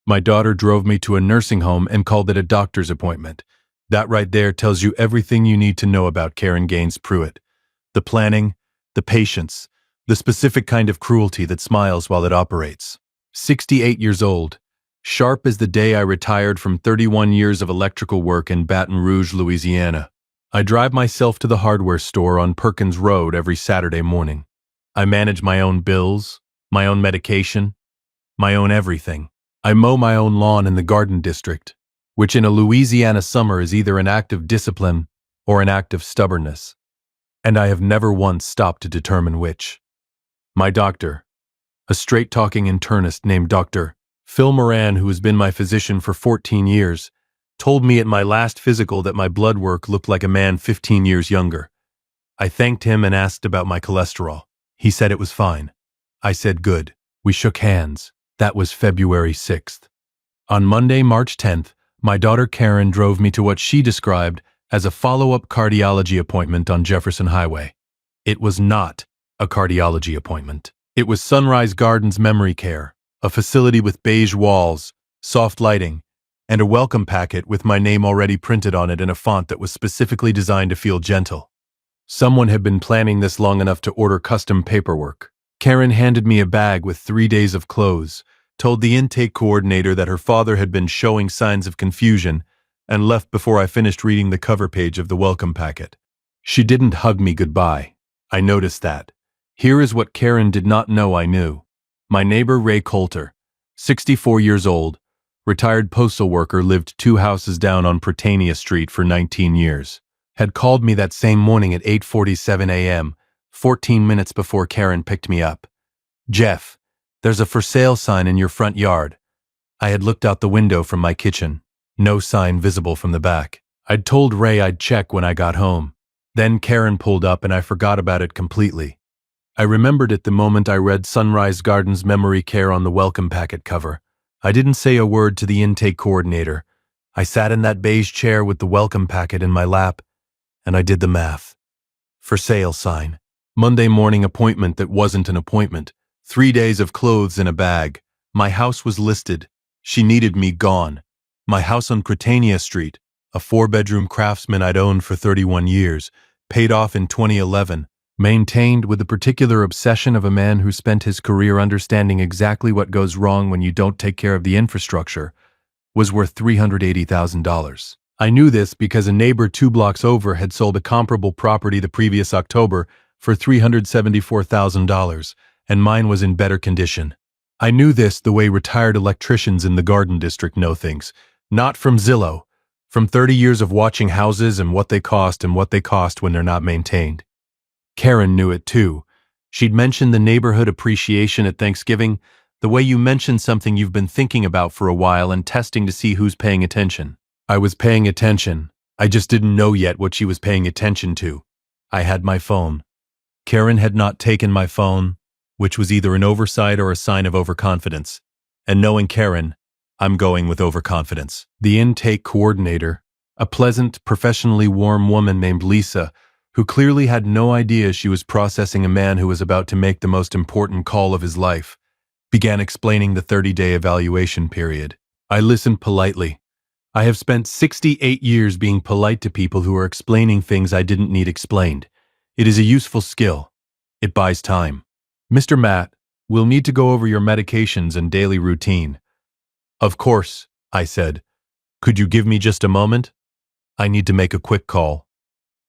My daughter drove me to a nursing home and called it a doctor's appointment. That right there tells you everything you need to know about Karen Gaines Pruitt. The planning, the patience, the specific kind of cruelty that smiles while it operates. 68 years old, sharp as the day I retired from 31 years of electrical work in Baton Rouge, Louisiana. I drive myself to the hardware store on Perkins Road every Saturday morning. I manage my own bills, my own medication, my own everything. I mow my own lawn in the garden district, which in a Louisiana summer is either an act of discipline or an act of stubbornness. And I have never once stopped to determine which. My doctor, a straight-talking internist named Dr. Phil Moran, who has been my physician for 14 years, told me at my last physical that my blood work looked like a man 15 years younger. I thanked him and asked about my cholesterol. He said it was fine. I said good. We shook hands. That was February 6th. On Monday, March 10th, my daughter Karen drove me to what she described as a follow-up cardiology appointment on Jefferson Highway. It was not a cardiology appointment. It was Sunrise Gardens Memory Care, a facility with beige walls, soft lighting, and a welcome packet with my name already printed on it in a font that was specifically designed to feel gentle. Someone had been planning this long enough to order custom paperwork. Karen handed me a bag with 3 days of clothes, told the intake coordinator that her father had been showing signs of confusion, and left before I finished reading the cover page of the welcome packet. She didn't hug me goodbye. I noticed that. Here is what Karen did not know I knew. My neighbor Ray Coulter, 64 years old, retired postal worker, lived 2 houses down on Prytania Street for 19 years, had called me that same morning at 8:47 a.m., 14 minutes before Karen picked me up. "Jeff, there's a for sale sign in your front yard." I had looked out the window from my kitchen. No sign visible from the back. I'd told Ray I'd check when I got home. Then Karen pulled up and I forgot about it completely. I remembered it the moment I read Sunrise Gardens Memory Care on the welcome packet cover. I didn't say a word to the intake coordinator. I sat in that beige chair with the welcome packet in my lap, and I did the math. For sale sign. Monday morning appointment that wasn't an appointment. 3 days of clothes in a bag. My house was listed. She needed me gone. My house on Prytania Street, a 4-bedroom Craftsman I'd owned for 31 years, paid off in 2011, maintained with the particular obsession of a man who spent his career understanding exactly what goes wrong when you don't take care of the infrastructure, was worth $380,000. I knew this because a neighbor 2 blocks over had sold a comparable property the previous October for $374,000, and mine was in better condition. I knew this the way retired electricians in the Garden District know things, not from Zillow, from 30 years of watching houses and what they cost when they're not maintained. Karen knew it too. She'd mentioned the neighborhood appreciation at Thanksgiving, the way you mention something you've been thinking about for a while and testing to see who's paying attention. I was paying attention. I just didn't know yet what she was paying attention to. I had my phone. Karen had not taken my phone, which was either an oversight or a sign of overconfidence. And knowing Karen, I'm going with overconfidence. The intake coordinator, a pleasant, professionally warm woman named Lisa, who clearly had no idea she was processing a man who was about to make the most important call of his life, began explaining the 30-day evaluation period. I listened politely. I have spent 68 years being polite to people who are explaining things I didn't need explained. It is a useful skill. It buys time. "Mr. Matt, we'll need to go over your medications and daily routine." "Of course," I said. "Could you give me just a moment? I need to make a quick call."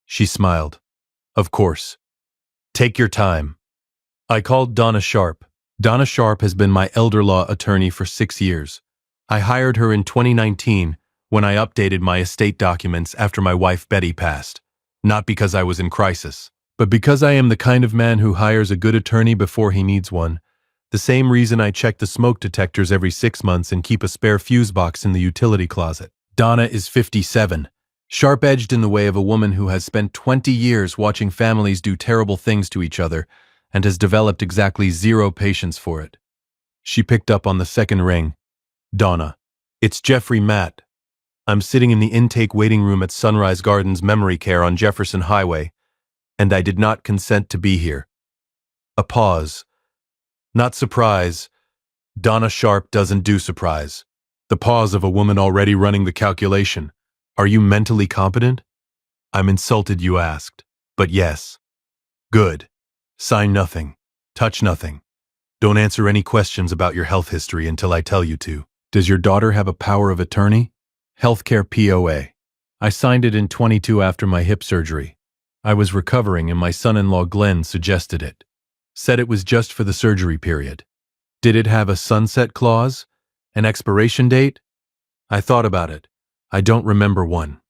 She smiled. "Of course. Take your time." I called Donna Sharp. Donna Sharp has been my elder law attorney for 6 years. I hired her in 2019 when I updated my estate documents after my wife Betty passed. Not because I was in crisis, but because I am the kind of man who hires a good attorney before he needs one. The same reason I check the smoke detectors every 6 months and keep a spare fuse box in the utility closet. Donna is 57. Sharp-edged in the way of a woman who has spent 20 years watching families do terrible things to each other and has developed exactly 0 patience for it. She picked up on the second ring. "Donna, it's Jeffrey Matt. I'm sitting in the intake waiting room at Sunrise Gardens Memory Care on Jefferson Highway, and I did not consent to be here." A pause. "Not surprise. Donna Sharp doesn't do surprise. The pause of a woman already running the calculation. Are you mentally competent? I'm insulted you asked. But yes. Good. Sign nothing. Touch nothing. Don't answer any questions about your health history until I tell you to. Does your daughter have a power of attorney? Healthcare POA. I signed it in 22 after my hip surgery. I was recovering and my son-in-law Glenn suggested it. Said it was just for the surgery period. Did it have a sunset clause? An expiration date? I thought about it. I don't remember one.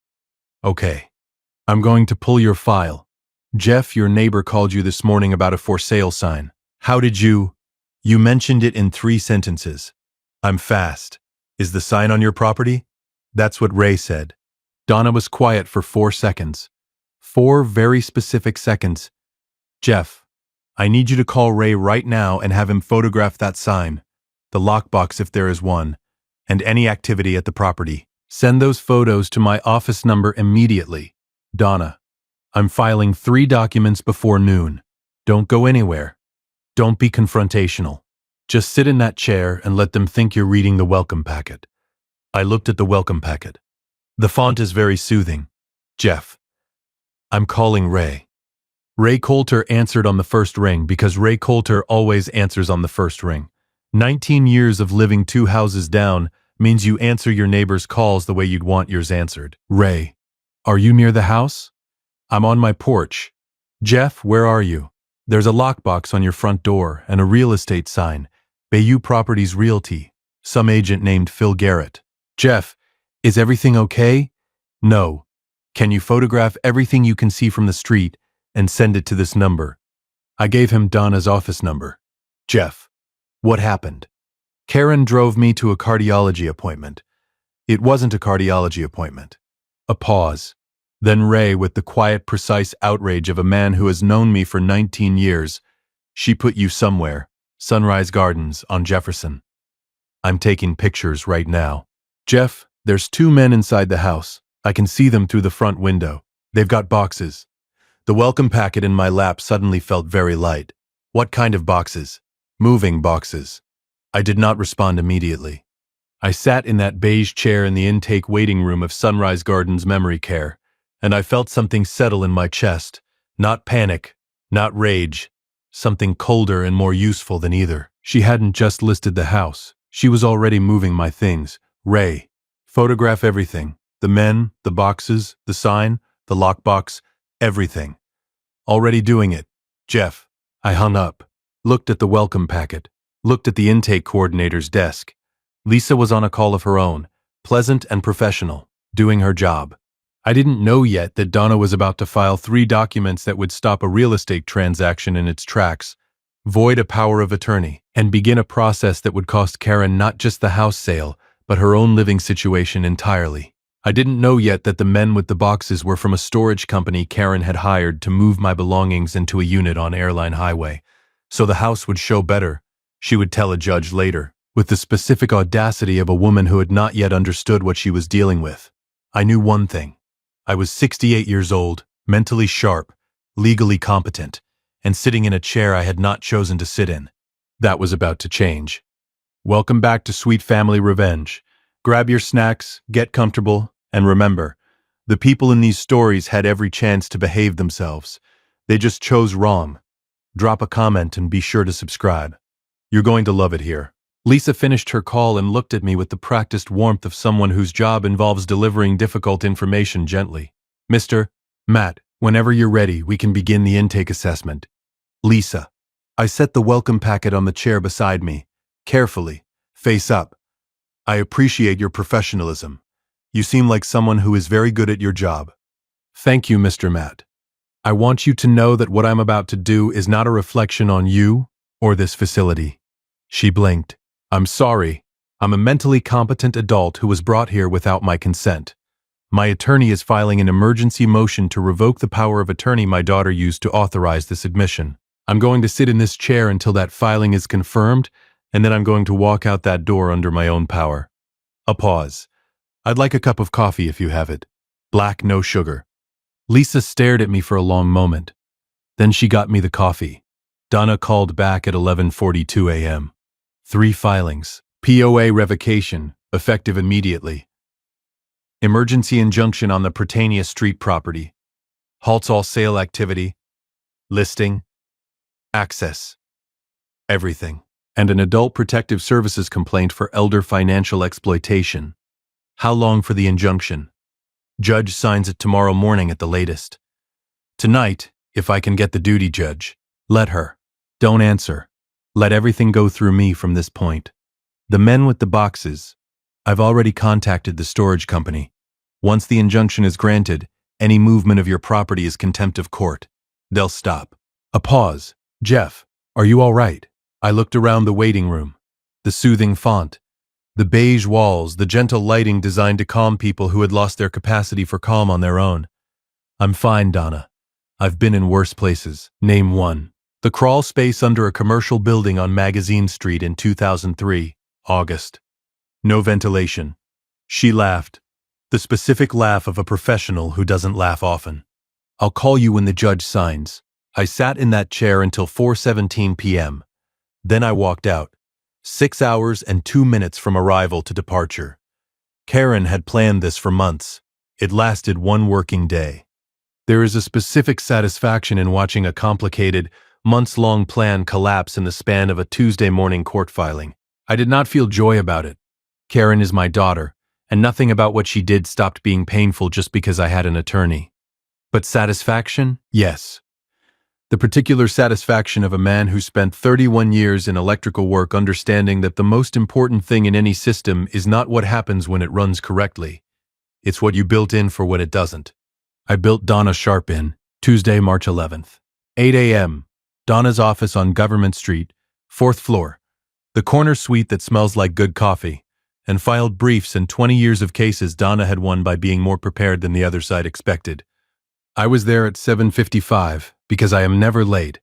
Okay. I'm going to pull your file. Jeff, your neighbor called you this morning about a for sale sign. How did you? You mentioned it in 3 sentences. I'm fast. Is the sign on your property? That's what Ray said. Donna was quiet for 4 seconds. 4 very specific seconds. Jeff, I need you to call Ray right now and have him photograph that sign, the lockbox if there is one, and any activity at the property. Send those photos to my office number immediately. Donna, I'm filing 3 documents before noon. Don't go anywhere. Don't be confrontational. Just sit in that chair and let them think you're reading the welcome packet. I looked at the welcome packet. The font is very soothing. Jeff, I'm calling Ray. Ray Coulter answered on the first ring because Ray Coulter always answers on the first ring. 19 years of living 2 houses down means you answer your neighbor's calls the way you'd want yours answered. Ray, are you near the house? I'm on my porch. Jeff, where are you? There's a lockbox on your front door and a real estate sign. Bayou Properties Realty. Some agent named Phil Garrett. Jeff, is everything okay? No. Can you photograph everything you can see from the street and send it to this number? I gave him Donna's office number. Jeff, what happened? Karen drove me to a cardiology appointment. It wasn't a cardiology appointment. A pause. Then Ray, with the quiet, precise outrage of a man who has known me for 19 years. She put you somewhere. Sunrise Gardens on Jefferson. I'm taking pictures right now. Jeff, there's 2 men inside the house. I can see them through the front window. They've got boxes. The welcome packet in my lap suddenly felt very light. What kind of boxes? Moving boxes. I did not respond immediately. I sat in that beige chair in the intake waiting room of Sunrise Gardens Memory Care, and I felt something settle in my chest. Not panic, not rage. Something colder and more useful than either. She hadn't just listed the house. She was already moving my things. Ray, photograph everything. The men, the boxes, the sign, the lockbox, everything. Already doing it. Jeff. I hung up. Looked at the welcome packet. Looked at the intake coordinator's desk. Lisa was on a call of her own. Pleasant and professional. Doing her job. I didn't know yet that Donna was about to file 3 documents that would stop a real estate transaction in its tracks, void a power of attorney, and begin a process that would cost Karen not just the house sale, but her own living situation entirely. I didn't know yet that the men with the boxes were from a storage company Karen had hired to move my belongings into a unit on Airline Highway, so the house would show better, she would tell a judge later, with the specific audacity of a woman who had not yet understood what she was dealing with. I knew one thing. I was 68 years old, mentally sharp, legally competent, and sitting in a chair I had not chosen to sit in. That was about to change. Welcome back to Sweet Family Revenge. Grab your snacks, get comfortable, and remember, the people in these stories had every chance to behave themselves. They just chose wrong. Drop a comment and be sure to subscribe. You're going to love it here. Lisa finished her call and looked at me with the practiced warmth of someone whose job involves delivering difficult information gently. Mr. Matt, whenever you're ready, we can begin the intake assessment. Lisa. I set the welcome packet on the chair beside me, carefully, face up. I appreciate your professionalism. You seem like someone who is very good at your job. Thank you, Mr. Matt. I want you to know that what I'm about to do is not a reflection on you or this facility. She blinked. I'm sorry. I'm a mentally competent adult who was brought here without my consent. My attorney is filing an emergency motion to revoke the power of attorney my daughter used to authorize this admission. I'm going to sit in this chair until that filing is confirmed, and then I'm going to walk out that door under my own power. A pause. I'd like a cup of coffee if you have it. Black, no sugar. Lisa stared at me for a long moment. Then she got me the coffee. Donna called back at 11:42 a.m. 3 filings. POA revocation, effective immediately. Emergency injunction on the Prytania Street property. Halts all sale activity, listing, access, everything. And an adult protective services complaint for elder financial exploitation. How long for the injunction? Judge signs it tomorrow morning at the latest. Tonight, if I can get the duty judge. Let her. Don't answer. Let everything go through me from this point. The men with the boxes. I've already contacted the storage company. Once the injunction is granted, any movement of your property is contempt of court. They'll stop. A pause. Jeff, are you all right? I looked around the waiting room. The soothing font. The beige walls, the gentle lighting designed to calm people who had lost their capacity for calm on their own. I'm fine, Donna. I've been in worse places. Name one. The crawl space under a commercial building on Magazine Street in 2003, August. No ventilation. She laughed. The specific laugh of a professional who doesn't laugh often. I'll call you when the judge signs. I sat in that chair until 4:17 p.m. Then I walked out. 6 hours and 2 minutes from arrival to departure. Karen had planned this for months. It lasted one working day. There is a specific satisfaction in watching a complicated, months-long plan collapse in the span of a Tuesday morning court filing. I did not feel joy about it. Karen is my daughter, and nothing about what she did stopped being painful just because I had an attorney. But satisfaction? Yes. The particular satisfaction of a man who spent 31 years in electrical work understanding that the most important thing in any system is not what happens when it runs correctly. It's what you built in for when it doesn't. I built Donna Sharp in, Tuesday, March 11th. 8 a.m. Donna's office on Government Street, 4th floor. The corner suite that smells like good coffee, and filed briefs and 20 years of cases Donna had won by being more prepared than the other side expected. I was there at 7:55 because I am never late,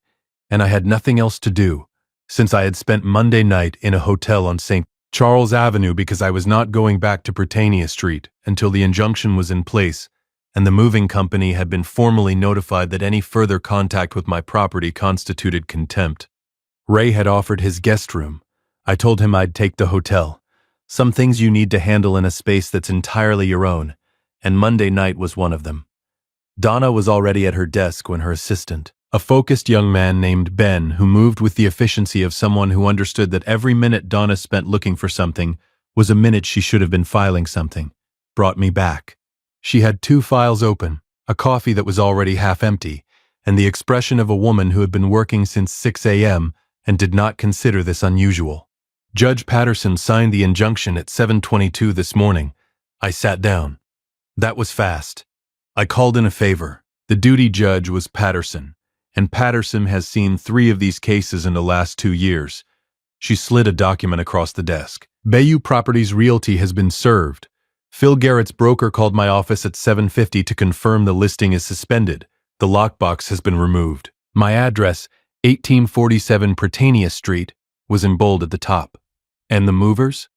and I had nothing else to do, since I had spent Monday night in a hotel on St. Charles Avenue because I was not going back to Prytania Street until the injunction was in place, and the moving company had been formally notified that any further contact with my property constituted contempt. Ray had offered his guest room. I told him I'd take the hotel. Some things you need to handle in a space that's entirely your own, and Monday night was one of them. Donna was already at her desk when her assistant, a focused young man named Ben who moved with the efficiency of someone who understood that every minute Donna spent looking for something was a minute she should have been filing something, brought me back. She had 2 files open, a coffee that was already half empty, and the expression of a woman who had been working since 6 a.m. and did not consider this unusual. Judge Patterson signed the injunction at 7:22 this morning. I sat down. That was fast. I called in a favor. The duty judge was Patterson, and Patterson has seen 3 of these cases in the last 2 years. She slid a document across the desk. Bayou Properties Realty has been served. Phil Garrett's broker called my office at 7:50 to confirm the listing is suspended. The lockbox has been removed. My address, 1847 Prytania Street, was in bold at the top. And the movers?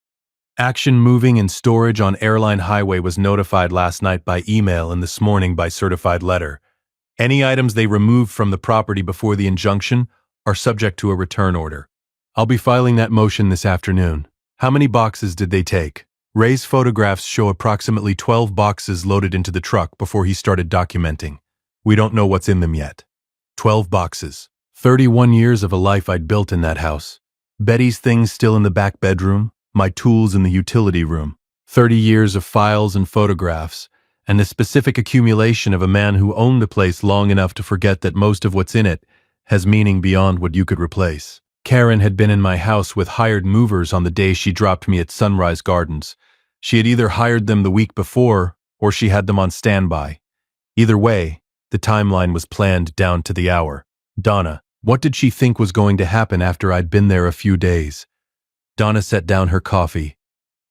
Action Moving and Storage on Airline Highway was notified last night by email and this morning by certified letter. Any items they removed from the property before the injunction are subject to a return order. I'll be filing that motion this afternoon. How many boxes did they take? Ray's photographs show approximately 12 boxes loaded into the truck before he started documenting. We don't know what's in them yet. 12 boxes. 31 years of a life I'd built in that house. Betty's things still in the back bedroom, my tools in the utility room. 30 years of files and photographs, and the specific accumulation of a man who owned the place long enough to forget that most of what's in it has meaning beyond what you could replace. Karen had been in my house with hired movers on the day she dropped me at Sunrise Gardens. She had either hired them the week before, or she had them on standby. Either way, the timeline was planned down to the hour. Donna, what did she think was going to happen after I'd been there a few days? Donna set down her coffee.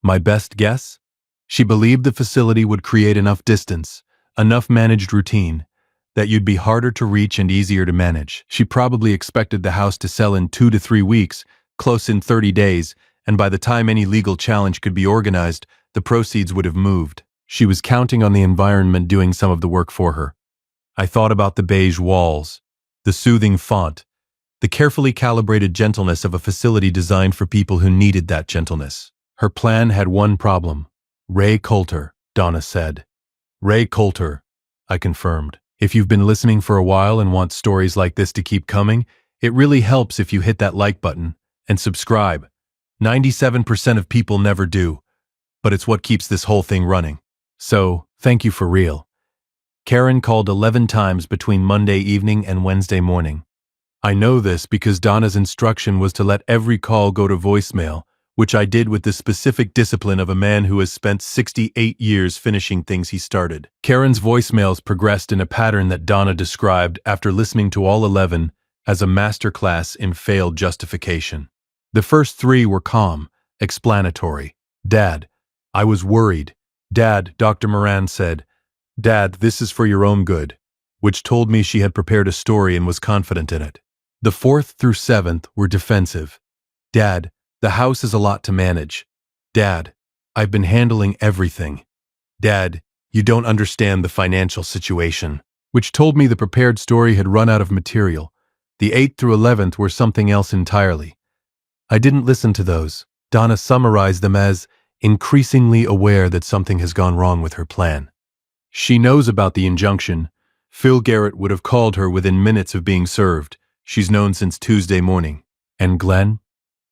My best guess? She believed the facility would create enough distance, enough managed routine, that you'd be harder to reach and easier to manage. She probably expected the house to sell in 2 to 3 weeks, close in 30 days, and by the time any legal challenge could be organized, the proceeds would have moved. She was counting on the environment doing some of the work for her. I thought about the beige walls, the soothing font, the carefully calibrated gentleness of a facility designed for people who needed that gentleness. Her plan had one problem. Ray Coulter, Donna said. Ray Coulter, I confirmed. If you've been listening for a while and want stories like this to keep coming, it really helps if you hit that like button and subscribe. 97% of people never do, but it's what keeps this whole thing running. So, thank you for real. Karen called 11 times between Monday evening and Wednesday morning. I know this because Donna's instruction was to let every call go to voicemail, which I did with the specific discipline of a man who has spent 68 years finishing things he started. Karen's voicemails progressed in a pattern that Donna described after listening to all 11 as a masterclass in failed justification. The first 3 were calm, explanatory. Dad, I was worried. Dad, Dr. Moran said. Dad, this is for your own good, which told me she had prepared a story and was confident in it. The 4th through 7th were defensive. Dad, the house is a lot to manage. Dad, I've been handling everything. Dad, you don't understand the financial situation, which told me the prepared story had run out of material. The 8th through 11th were something else entirely. I didn't listen to those. Donna summarized them as increasingly aware that something has gone wrong with her plan. She knows about the injunction. Phil Garrett would have called her within minutes of being served. She's known since Tuesday morning. And Glenn?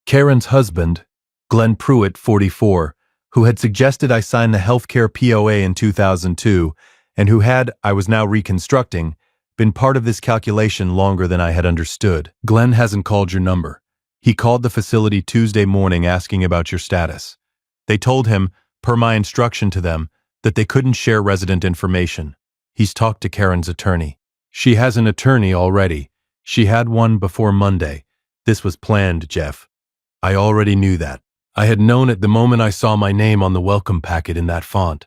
Karen's husband, Glenn Pruitt, 44, who had suggested I sign the healthcare POA in 2002, and who had, I was now reconstructing, been part of this calculation longer than I had understood. Glenn hasn't called your number. He called the facility Tuesday morning asking about your status. They told him, per my instruction to them, that they couldn't share resident information. He's talked to Karen's attorney. She has an attorney already. She had one before Monday. This was planned, Jeff. I already knew that. I had known it the moment I saw my name on the welcome packet in that font.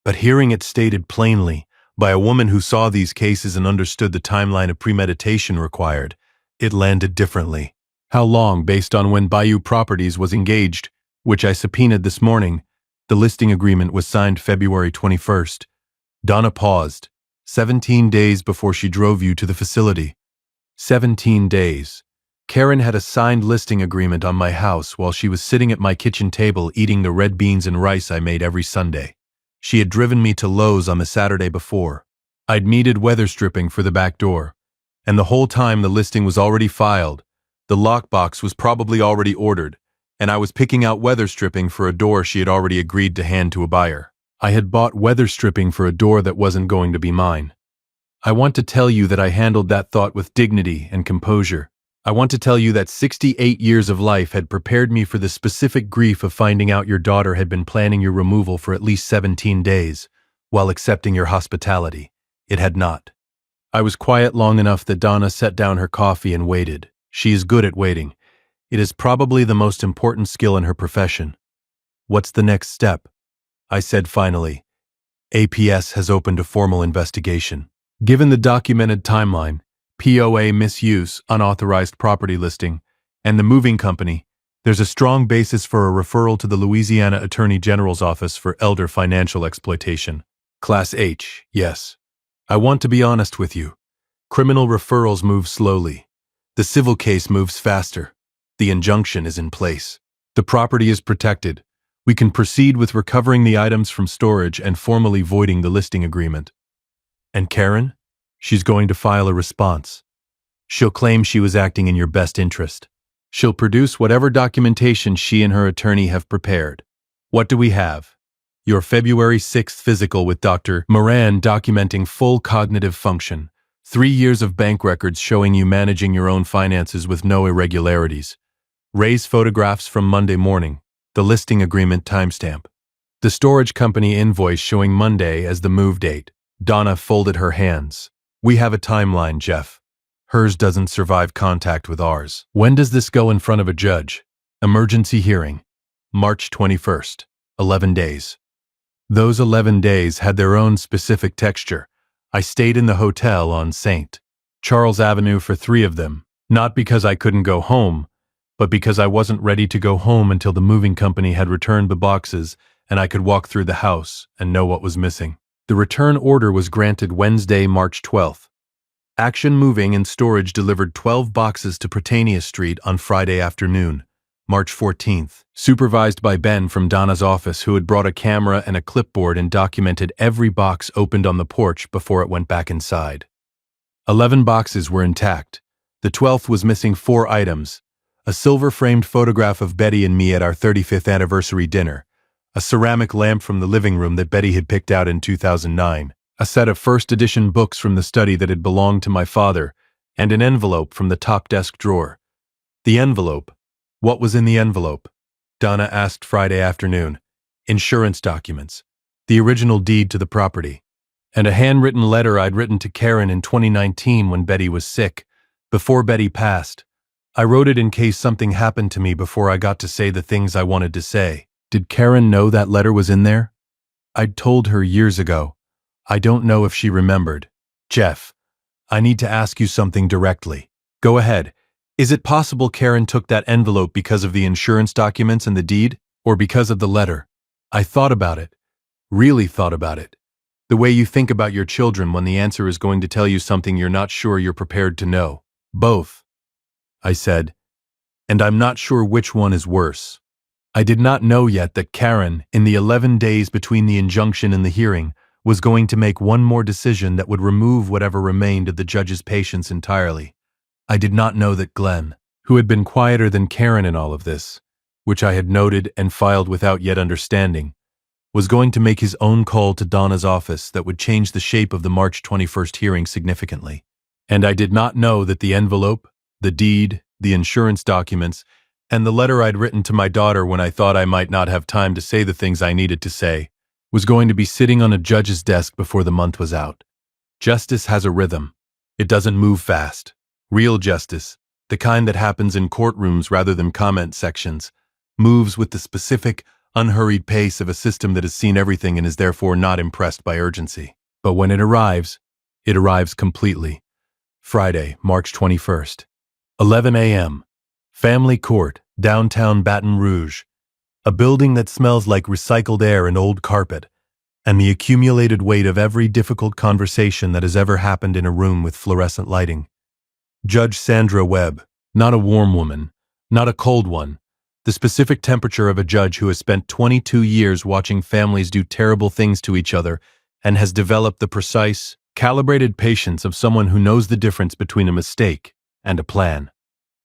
But hearing it stated plainly, by a woman who saw these cases and understood the timeline of premeditation required, it landed differently. How long, based on when Bayou Properties was engaged, which I subpoenaed this morning, the listing agreement was signed February 21st. Donna paused. 17 days before she drove you to the facility. 17 days. Karen had a signed listing agreement on my house while she was sitting at my kitchen table eating the red beans and rice I made every Sunday. She had driven me to Lowe's on the Saturday before. I'd needed weather stripping for the back door. And the whole time the listing was already filed. The lockbox was probably already ordered, and I was picking out weather stripping for a door she had already agreed to hand to a buyer. I had bought weather stripping for a door that wasn't going to be mine. I want to tell you that I handled that thought with dignity and composure. I want to tell you that 68 years of life had prepared me for the specific grief of finding out your daughter had been planning your removal for at least 17 days, while accepting your hospitality. It had not. I was quiet long enough that Donna set down her coffee and waited. She is good at waiting. It is probably the most important skill in her profession. What's the next step? I said finally. APS has opened a formal investigation. Given the documented timeline, POA misuse, unauthorized property listing, and the moving company, there's a strong basis for a referral to the Louisiana Attorney General's Office for Elder Financial Exploitation. Class H, yes. I want to be honest with you. Criminal referrals move slowly. The civil case moves faster. The injunction is in place. The property is protected. We can proceed with recovering the items from storage and formally voiding the listing agreement. And Karen? She's going to file a response. She'll claim she was acting in your best interest. She'll produce whatever documentation she and her attorney have prepared. What do we have? Your February 6th physical with Dr. Moran documenting full cognitive function. 3 years of bank records showing you managing your own finances with no irregularities. Ray's photographs from Monday morning. The listing agreement timestamp. The storage company invoice showing Monday as the move date. Donna folded her hands. We have a timeline, Jeff. Hers doesn't survive contact with ours. When does this go in front of a judge? Emergency hearing. March 21st. 11 days. Those 11 days had their own specific texture. I stayed in the hotel on St. Charles Avenue for 3 of them, not because I couldn't go home, but because I wasn't ready to go home until the moving company had returned the boxes and I could walk through the house and know what was missing. The return order was granted Wednesday, March 12th. Action Moving and Storage delivered 12 boxes to Prytania Street on Friday afternoon. March 14th, supervised by Ben from Donna's office, who had brought a camera and a clipboard and documented every box opened on the porch before it went back inside. 11 boxes were intact. The 12th was missing 4 items: a silver-framed photograph of Betty and me at our 35th anniversary dinner, a ceramic lamp from the living room that Betty had picked out in 2009, a set of first-edition books from the study that had belonged to my father, and an envelope from the top desk drawer. The envelope. What was in the envelope? Donna asked Friday afternoon. Insurance documents, the original deed to the property, and a handwritten letter I'd written to Karen in 2019 when Betty was sick, before Betty passed. I wrote it in case something happened to me before I got to say the things I wanted to say. Did Karen know that letter was in there? I'd told her years ago. I don't know if she remembered. Jeff, I need to ask you something directly. Go ahead. Is it possible Karen took that envelope because of the insurance documents and the deed, or because of the letter? I thought about it. Really thought about it. The way you think about your children when the answer is going to tell you something you're not sure you're prepared to know. Both, I said, and I'm not sure which one is worse. I did not know yet that Karen, in the 11 days between the injunction and the hearing, was going to make one more decision that would remove whatever remained of the judge's patience entirely. I did not know that Glenn, who had been quieter than Karen in all of this, which I had noted and filed without yet understanding, was going to make his own call to Donna's office that would change the shape of the March 21st hearing significantly. And I did not know that the envelope, the deed, the insurance documents, and the letter I'd written to my daughter when I thought I might not have time to say the things I needed to say, was going to be sitting on a judge's desk before the month was out. Justice has a rhythm. It doesn't move fast. Real justice, the kind that happens in courtrooms rather than comment sections, moves with the specific, unhurried pace of a system that has seen everything and is therefore not impressed by urgency. But when it arrives completely. Friday, March 21st, 11 a.m. Family Court, downtown Baton Rouge. A building that smells like recycled air and old carpet, and the accumulated weight of every difficult conversation that has ever happened in a room with fluorescent lighting. Judge Sandra Webb, not a warm woman, not a cold one, the specific temperature of a judge who has spent 22 years watching families do terrible things to each other and has developed the precise, calibrated patience of someone who knows the difference between a mistake and a plan.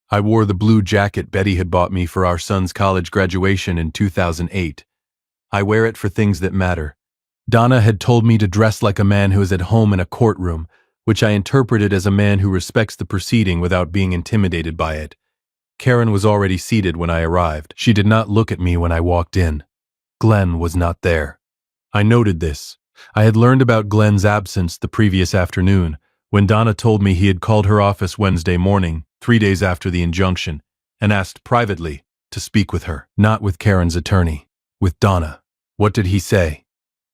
I wore the blue jacket Betty had bought me for our son's college graduation in 2008. I wear it for things that matter. Donna had told me to dress like a man who is at home in a courtroom, which I interpreted as a man who respects the proceeding without being intimidated by it. Karen was already seated when I arrived. She did not look at me when I walked in. Glenn was not there. I noted this. I had learned about Glenn's absence the previous afternoon, when Donna told me he had called her office Wednesday morning, 3 days after the injunction, and asked privately to speak with her, not with Karen's attorney, with Donna. What did he say?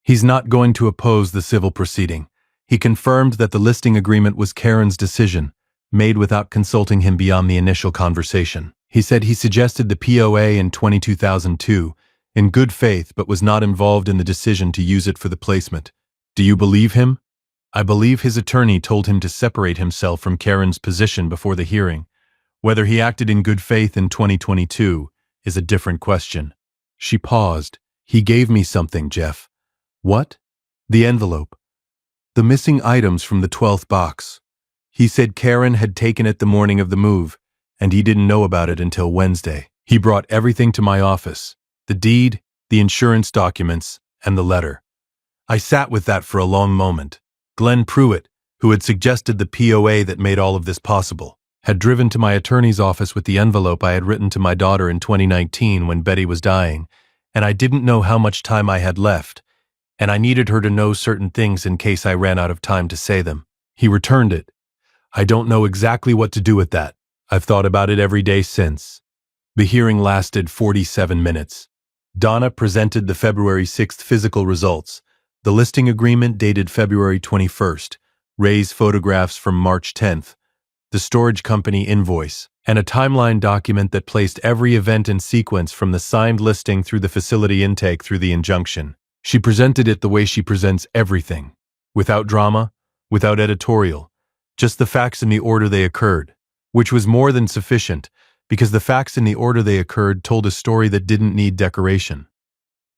He's not going to oppose the civil proceeding. He confirmed that the listing agreement was Karen's decision, made without consulting him beyond the initial conversation. He said he suggested the POA in 2002, in good faith, but was not involved in the decision to use it for the placement. Do you believe him? I believe his attorney told him to separate himself from Karen's position before the hearing. Whether he acted in good faith in 2022 is a different question. She paused. He gave me something, Jeff. What? The envelope. The missing items from the 12th box. He said Karen had taken it the morning of the move, and he didn't know about it until Wednesday. He brought everything to my office. The deed, the insurance documents, and the letter. I sat with that for a long moment. Glenn Pruitt, who had suggested the POA that made all of this possible, had driven to my attorney's office with the envelope I had written to my daughter in 2019 when Betty was dying, and I didn't know how much time I had left, and I needed her to know certain things in case I ran out of time to say them. He returned it. I don't know exactly what to do with that. I've thought about it every day since. The hearing lasted 47 minutes. Donna presented the February 6th physical results, the listing agreement dated February 21st, Ray's photographs from March 10th, the storage company invoice, and a timeline document that placed every event in sequence from the signed listing through the facility intake through the injunction. She presented it the way she presents everything, without drama, without editorial, just the facts in the order they occurred, which was more than sufficient, because the facts in the order they occurred told a story that didn't need decoration.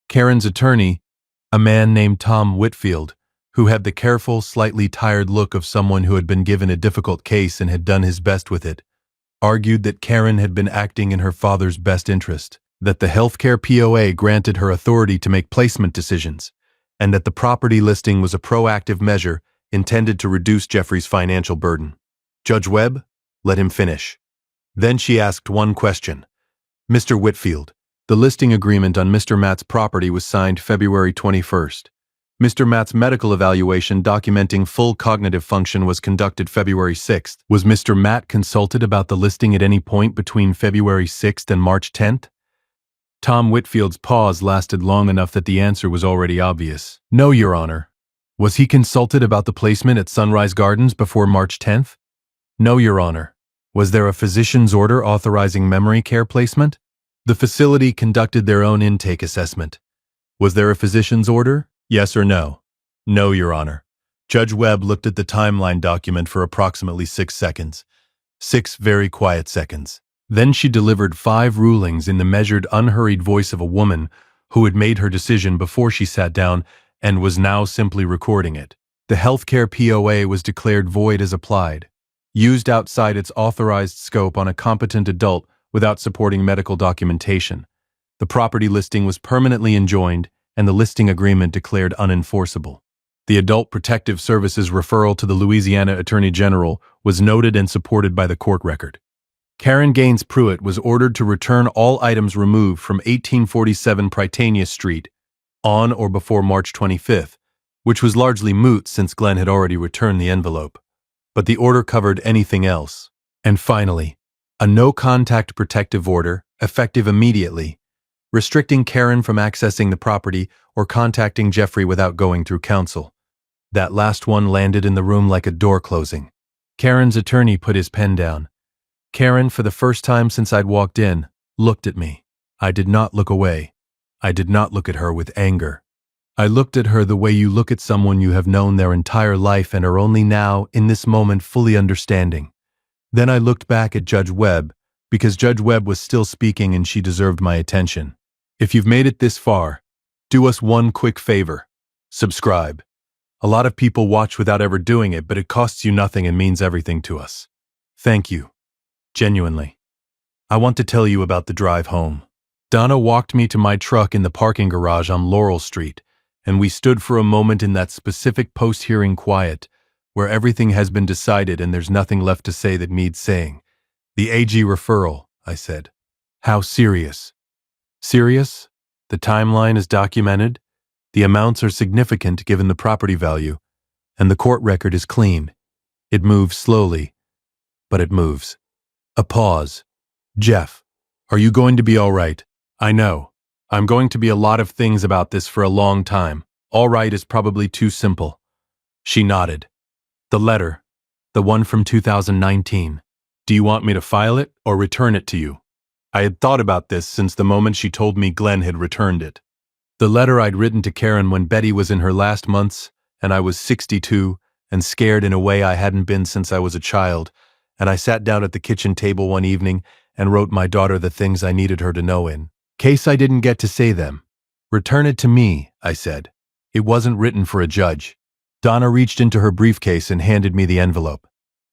Karen's attorney, a man named Tom Whitfield, who had the careful, slightly tired look of someone who had been given a difficult case and had done his best with it, argued that Karen had been acting in her father's best interest, that the healthcare POA granted her authority to make placement decisions, and that the property listing was a proactive measure intended to reduce Jeffrey's financial burden. Judge Webb let him finish. Then she asked one question. Mr. Whitfield, the listing agreement on Mr. Matt's property was signed February 21st. Mr. Matt's medical evaluation documenting full cognitive function was conducted February 6th. Was Mr. Matt consulted about the listing at any point between February 6th and March 10th? Tom Whitfield's pause lasted long enough that the answer was already obvious. No, Your Honor. Was he consulted about the placement at Sunrise Gardens before March 10th? No, Your Honor. Was there a physician's order authorizing memory care placement? The facility conducted their own intake assessment. Was there a physician's order? Yes or no? No, Your Honor. Judge Webb looked at the timeline document for approximately 6 seconds. 6 very quiet seconds. Then she delivered 5 rulings in the measured, unhurried voice of a woman who had made her decision before she sat down and was now simply recording it. The healthcare POA was declared void as applied, used outside its authorized scope on a competent adult without supporting medical documentation. The property listing was permanently enjoined, and the listing agreement declared unenforceable. The Adult Protective Services referral to the Louisiana Attorney General was noted and supported by the court record. Karen Gaines Pruitt was ordered to return all items removed from 1847 Prytania Street on or before March 25th, which was largely moot since Glenn had already returned the envelope. But the order covered anything else. And finally, a no-contact protective order, effective immediately, restricting Karen from accessing the property or contacting Jeffrey without going through counsel. That last one landed in the room like a door closing. Karen's attorney put his pen down. Karen, for the first time since I'd walked in, looked at me. I did not look away. I did not look at her with anger. I looked at her the way you look at someone you have known their entire life and are only now, in this moment, fully understanding. Then I looked back at Judge Webb, because Judge Webb was still speaking and she deserved my attention. If you've made it this far, do us one quick favor. Subscribe. A lot of people watch without ever doing it, but it costs you nothing and means everything to us. Thank you. Genuinely. I want to tell you about the drive home. Donna walked me to my truck in the parking garage on Laurel Street, and we stood for a moment in that specific post-hearing quiet, where everything has been decided and there's nothing left to say that needs saying. The AG referral, I said. How serious? Serious? The timeline is documented, the amounts are significant given the property value, and the court record is clean. It moves slowly, but it moves. A pause. Jeff, are you going to be all right? I know. I'm going to be a lot of things about this for a long time. All right is probably too simple. She nodded. The letter, the one from 2019. Do you want me to file it or return it to you? I had thought about this since the moment she told me Glenn had returned it. The letter I'd written to Karen when Betty was in her last months, and I was 62, and scared in a way I hadn't been since I was a child, and I sat down at the kitchen table one evening and wrote my daughter the things I needed her to know in case I didn't get to say them. Return it to me, I said. It wasn't written for a judge. Donna reached into her briefcase and handed me the envelope.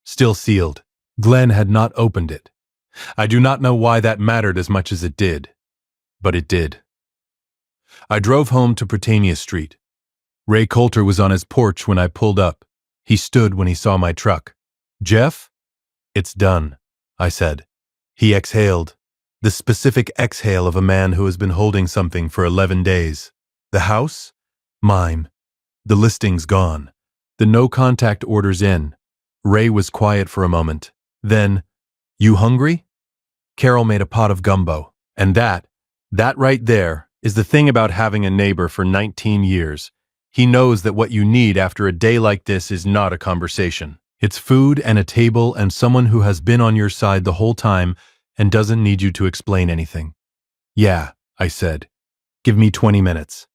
Still sealed. Glenn had not opened it. I do not know why that mattered as much as it did, but it did. I drove home to Prytania Street. Ray Coulter was on his porch when I pulled up. He stood when he saw my truck. Jeff? It's done, I said. He exhaled, the specific exhale of a man who has been holding something for 11 days. The house? Mine. The listing's gone. The no-contact order's in. Ray was quiet for a moment. Then, you hungry? Carol made a pot of gumbo. And that right there, is the thing about having a neighbor for 19 years. He knows that what you need after a day like this is not a conversation. It's food and a table and someone who has been on your side the whole time and doesn't need you to explain anything. Yeah, I said. Give me 20 minutes.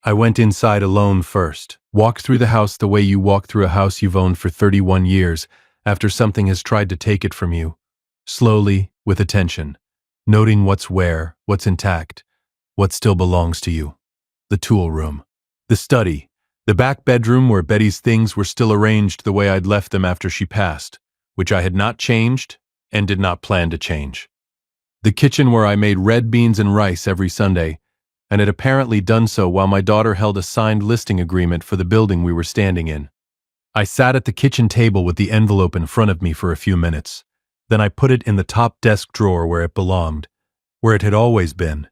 I went inside alone first, walked through the house the way you walk through a house you've owned for 31 years after something has tried to take it from you. slowly, with attention, noting what's where, what's intact, what still belongs to you. The tool room. The study. The back bedroom where Betty's things were still arranged the way I'd left them after she passed, which I had not changed and did not plan to change. The kitchen where I made red beans and rice every Sunday, and had apparently done so while my daughter held a signed listing agreement for the building we were standing in. I sat at the kitchen table with the envelope in front of me for a few minutes. Then I put it in the top desk drawer where it belonged, where it had always been,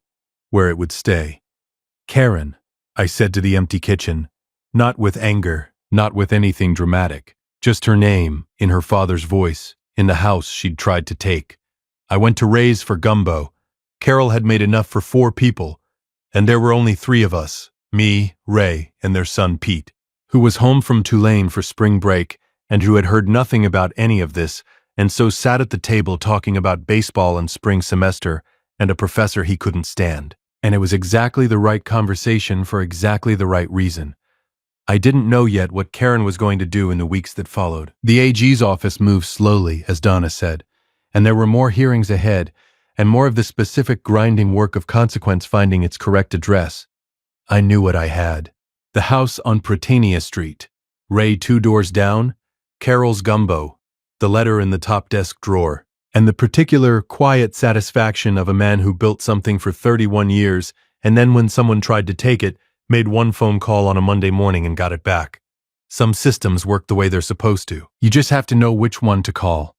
where it would stay. Karen, I said to the empty kitchen, not with anger, not with anything dramatic, just her name, in her father's voice, in the house she'd tried to take. I went to Ray's for gumbo. Carol had made enough for 4 people, and there were only 3 of us, me, Ray, and their son Pete, who was home from Tulane for spring break and who had heard nothing about any of this, and so sat at the table talking about baseball and spring semester and a professor he couldn't stand. And it was exactly the right conversation for exactly the right reason. I didn't know yet what Karen was going to do in the weeks that followed. The AG's office moved slowly, as Donna said, and there were more hearings ahead, and more of the specific grinding work of consequence finding its correct address. I knew what I had. The house on Prytania Street, Ray 2 doors down, Carol's gumbo, the letter in the top desk drawer, and the particular quiet satisfaction of a man who built something for 31 years and then when someone tried to take it, made 1 phone call on a Monday morning and got it back. Some systems work the way they're supposed to. You just have to know which one to call.